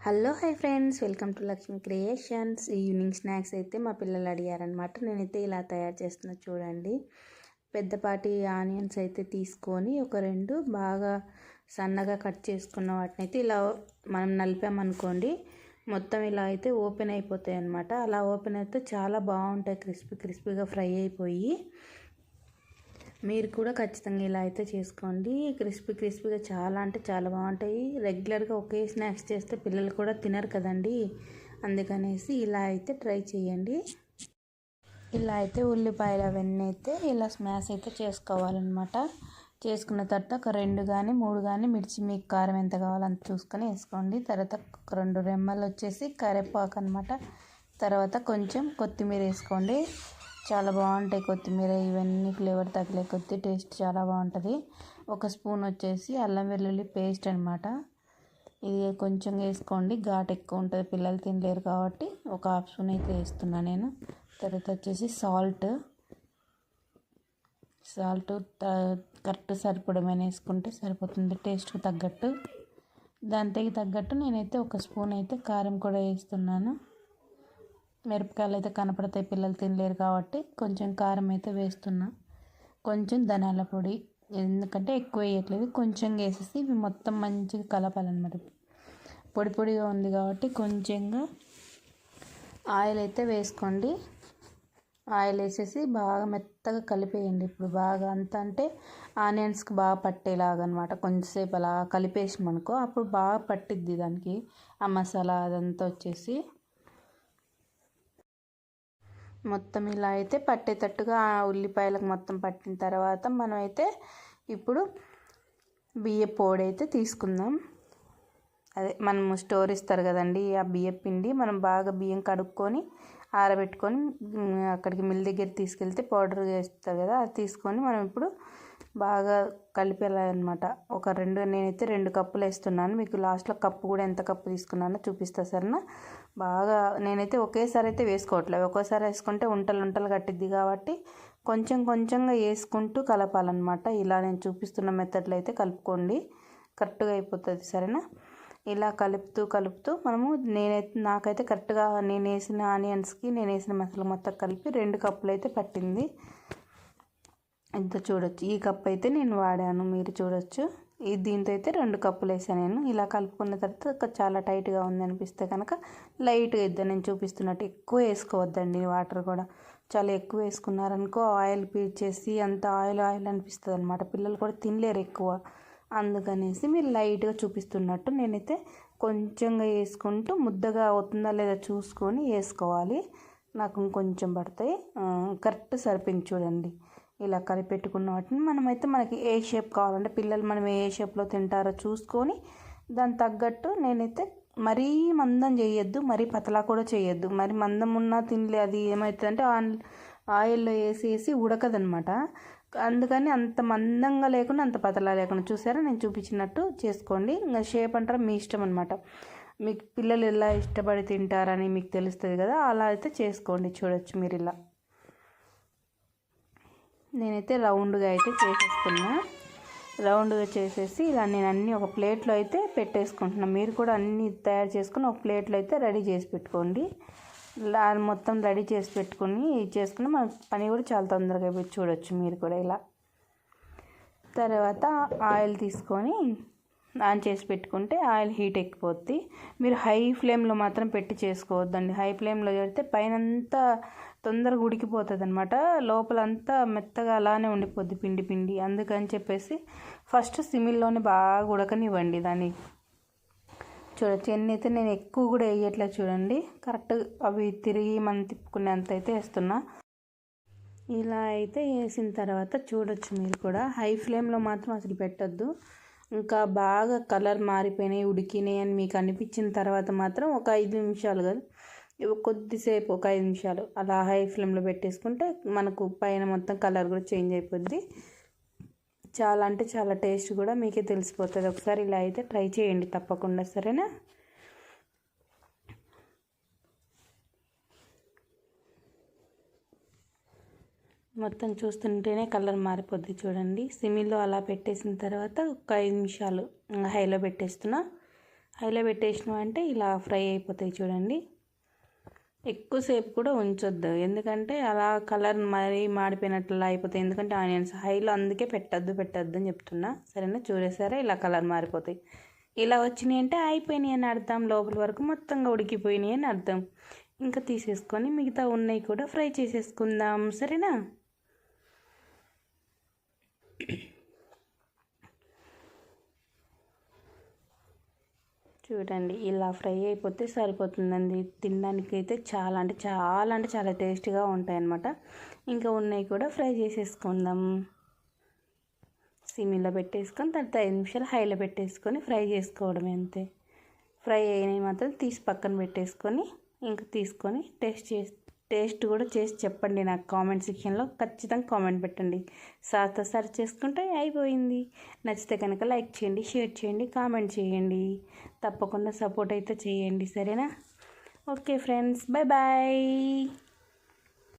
Hello hi friends, welcome to Lakshmi creations. Evening snacks అయితే మా పిల్లలు అడిగారనమాట. నేనైతే ఇలా తయారు చేస్తున్నా చూడండి. పెద్దపాటి ఆనియన్స్ అయితే తీసుకొని ఒక రెండు బాగా సన్నగా కట్ చేసుకున్న వాటిని అయితే ఇలా మనం నలిపామనుకోండి, మొత్తం ఇలా అయితే ఓపెన్ అయిపోతాయి అన్నమాట. అలా ఓపెన్ అయితే చాలా బాగుంటాయి, క్రిస్పీగా ఫ్రై అయిపోయి. మీరు కూడా ఖచ్చితంగా ఇలా అయితే చేసుకోండి. క్రిస్పీగా చాలా అంటే చాలా బాగుంటాయి. రెగ్యులర్గా ఒకే స్నాక్స్ చేస్తే పిల్లలు కూడా తినరు కదండి, అందుకనేసి ఇలా అయితే ట్రై చేయండి. ఇలా అయితే ఉల్లిపాయలు అవన్నీ అయితే ఇలా స్మాష్ అయితే చేసుకోవాలన్నమాట. చేసుకున్న తర్వాత ఒక 2 కానీ 3 కానీ మిర్చి, మీకు కారం ఎంత కావాలో అంత చూసుకొని వేసుకోండి. తర్వాత ఒక 2 రెమ్మలు వచ్చేసి కరివేపాకు అనమాట. తర్వాత కొంచెం కొత్తిమీర వేసుకోండి. చాలా బాగుంటాయి కొత్తిమీర, ఇవన్నీ ఫ్లేవర్ తగిలే కొద్ది టేస్ట్ చాలా బాగుంటుంది. ఒక స్పూన్ వచ్చేసి అల్లం వెల్లుల్లి పేస్ట్ అనమాట. ఇది కొంచెం వేసుకోండి, ఘాటు ఎక్కువ ఉంటుంది, పిల్లలు తినలేరు కాబట్టి ఒక హాఫ్ స్పూన్ అయితే వేస్తున్నాను నేను. తర్వాత వచ్చేసి సాల్ట్ కరెక్ట్ సరిపడమైన వేసుకుంటే సరిపోతుంది, టేస్ట్కి తగ్గట్టు. దానికి తగ్గట్టు నేనైతే ఒక స్పూన్ అయితే కారం కూడా వేస్తున్నాను. మిరపకాయలు అయితే కనపడతాయి, పిల్లలు తినలేరు కాబట్టి కొంచెం కారం అయితే వేస్తున్నా. కొంచెం ధనియాల పొడి, ఎందుకంటే ఎక్కువ వేయట్లేదు, కొంచెం వేసేసి ఇవి మొత్తం మంచిగా కలపాలన్నమాట. పొడిగా ఉంది కాబట్టి కొంచెంగా ఆయిల్ అయితే వేసుకోండి. ఆయిల్ వేసేసి బాగా మెత్తగా కలిపేయండి. ఇప్పుడు బాగా అంతా అంటే ఆనియన్స్కి బాగా పట్టేలాగా అనమాట. కొంచెంసేపు అలా కలిపేసామనుకో అప్పుడు బాగా పట్టిద్ది దానికి ఆ మసాలా అదంతా వచ్చేసి. మొత్తం ఇలా అయితే పట్టేటట్టుగా ఉల్లిపాయలకు మొత్తం పట్టిన తర్వాత మనం అయితే ఇప్పుడు బియ్య పొడి అయితే తీసుకుందాం. అదే మనం స్టోర్ ఇస్తారు కదండి, ఆ బియ్య పిండి మనం బాగా బియ్యం కడుక్కొని ఆరబెట్టుకొని అక్కడికి మిల్ దగ్గర తీసుకెళ్తే పౌడర్ చేస్తారు కదా, అది తీసుకొని మనం ఇప్పుడు బాగా కలిపేయాలన్నమాట. నేనైతే 2 కప్పులు వేస్తున్నాను. మీకు లాస్ట్లో కప్పు కూడా ఎంత కప్పు తీసుకున్నానో చూపిస్తా సరేనా. బాగా నేనైతే ఒకేసారి అయితే వేసుకోవట్లేదు, ఒక్కోసారి వేసుకుంటే ఉంటలు కట్టిద్ది కాబట్టి కొంచెంగా వేసుకుంటూ కలపాలన్నమాట. ఇలా నేను చూపిస్తున్న మెథడ్లో అయితే కలుపుకోండి, కరెక్ట్గా అయిపోతుంది సరేనా. ఇలా కలుపుతూ మనము నాకైతే కరెక్ట్గా నేను వేసిన ఆనియన్స్కి నేను వేసిన మసాలా మొత్తం కలిపి 2 కప్పులు అయితే పట్టింది. ఇంత చూడొచ్చు, ఈ కప్ అయితే నేను వాడాను, మీరు చూడొచ్చు. దీంతో అయితే 2 కప్పులు వేసాను నేను. ఇలా కలుపుకున్న తర్వాత చాలా టైట్గా ఉంది అనిపిస్తే కనుక లైట్గా ఇద్దాం, నేను చూపిస్తున్నట్టు ఎక్కువ వేసుకోవద్దండి. వాటర్ కూడా చాలా ఎక్కువ వేసుకున్నారనుకో ఆయిల్ పీల్చేసి అంత ఆయిల్ అనిపిస్తుంది అనమాట, పిల్లలు కూడా తినలేరు ఎక్కువ. అందుకనేసి మీరు లైట్గా చూపిస్తున్నట్టు నేనైతే కొంచెంగా వేసుకుంటూ ముద్దగా అవుతుందా లేదా చూసుకొని వేసుకోవాలి. నాకు ఇంకొంచెం పడతాయి, కరెక్ట్ సరిపోయింది చూడండి. ఇలా కలిపెట్టుకున్న వాటిని మనకి ఏ షేప్ కావాలంటే పిల్లలు మనం ఏ షేప్లో తింటారో చూసుకొని దానికి తగ్గట్టు నేనైతే మరీ మందం చేయొద్దు, మరీ పతలా కూడా చేయొద్దు. మరి మందం ఉన్నా తినలే, అది ఏమవుతుందంటే ఆయిల్లో వేసి ఉడకదనమాట. అందుకని అంత మందంగా లేకుండా అంత పతలా లేకుండా చూసారా, నేను చూపించినట్టు చేసుకోండి. ఇంకా షేప్ అంటారా మీ ఇష్టం అనమాట, మీకు పిల్లలు ఎలా ఇష్టపడి తింటారని మీకు తెలుస్తుంది కదా, అలా అయితే చేసుకోండి. చూడొచ్చు మీరు ఇలా నేనైతే రౌండ్గా అయితే చేసేస్తున్నా. రౌండ్గా చేసేసి ఇలా నేను అన్నీ ఒక ప్లేట్లో అయితే పెట్టేసుకుంటున్నాను. మీరు కూడా అన్నీ తయారు చేసుకుని ఒక ప్లేట్లో అయితే రెడీ చేసి పెట్టుకోండి. మొత్తం రెడీ చేసి చేసుకుని మన పని కూడా చాలా తొందరగా అయిపోయి చూడొచ్చు మీరు కూడా ఇలా. తర్వాత ఆయిల్ తీసుకొని ఆన్ చేసి పెట్టుకుంటే ఆయిల్ హీట్ ఎక్కిపోద్ది. మీరు హై ఫ్లేమ్లో మాత్రం పెట్టి చేసుకోవద్దండి. హై ఫ్లేమ్లో చేస్తే పైనంతా తొందరగా ఉడికిపోతుంది అనమాట, లోపలంతా మెత్తగా అలానే ఉండిపోద్ది పిండి. అందుకని చెప్పేసి ఫస్ట్ సిమిల్లోనే బాగా ఉడకనివ్వండి దాన్ని. చూడొచ్చు ఎన్ని అయితే నేను ఎక్కువ కూడా వేయట్లేదు చూడండి, కరెక్ట్ అవి తిరిగి మనం తిప్పుకునేంత అయితే వేస్తున్నా. ఇలా అయితే వేసిన తర్వాత చూడొచ్చు మీరు కూడా హై ఫ్లేమ్లో మాత్రం అసలు పెట్టొద్దు. ఇంకా బాగా కలర్ మారిపోయినాయి, ఉడికినాయి అని మీకు అనిపించిన తర్వాత మాత్రం ఒక 5 నిమిషాలు కాదు, కొద్దిసేపు ఒక 5 నిమిషాలు అలా హై ఫ్లేమ్లో పెట్టేసుకుంటే మనకు పైన మొత్తం కలర్ కూడా చేంజ్ అయిపోద్ది. చాలా అంటే చాలా టేస్ట్ కూడా మీకే తెలిసిపోతుంది. ఒకసారి ఇలా అయితే ట్రై చేయండి తప్పకుండా సరేనా. మొత్తం చూస్తుంటేనే కలర్ మారిపోద్ది చూడండి. సిమిలో అలా పెట్టేసిన తర్వాత ఒక 5 నిమిషాలు హైలో పెట్టేస్తున్నా. హైలో పెట్టేసినాం అంటే ఇలా ఫ్రై అయిపోతాయి చూడండి. ఎక్కువసేపు కూడా ఉంచొద్దు, ఎందుకంటే అలా కలర్ మరీ మాడిపోయినట్లా అయిపోతాయి. ఎందుకంటే ఆనియన్స్ హైలో, అందుకే పెట్టద్దు అని చెప్తున్నా. సరేనా, చూడేసారా ఇలా కలర్ మారిపోతాయి. ఇలా వచ్చినాయి అంటే అయిపోయినాయి అని అర్థం, లోపల వరకు మొత్తంగా ఉడికిపోయినాయి అని అర్థం. ఇంకా తీసేసుకొని మిగతా ఉన్నాయి కూడా ఫ్రై చేసేసుకుందాం. సరేనా, చూడండి ఇలా ఫ్రై అయిపోతే సరిపోతుందండి. తినడానికి అయితే చాలా అంటే చాలా టేస్టీగా ఉంటాయి అన్నమాట. ఇంకా ఉన్నాయి కూడా ఫ్రై చేసేసుకుందాం. సిమ్లో పెట్టేసుకొని తర్వాత 5 నిమిషాలు హైలో పెట్టేసుకొని ఫ్రై చేసుకోవడమే, అంతే. ఫ్రై అయినవి మాత్రం తీసి పక్కన పెట్టేసుకొని ఇంకా తీసుకొని టేస్ట్ కూడా చేసి చెప్పండి నాకు కామెంట్ సెక్షన్లో. ఖచ్చితంగా కామెంట్ పెట్టండి. సాస్తో సర్వ్ చేసుకుంటే అయిపోయింది. నచ్చితే కనుక లైక్ చేయండి, షేర్ చేయండి, కామెంట్ చేయండి. తప్పకుండా సపోర్ట్ అయితే చేయండి. సరేనా, ఓకే ఫ్రెండ్స్, బాయ్ బాయ్.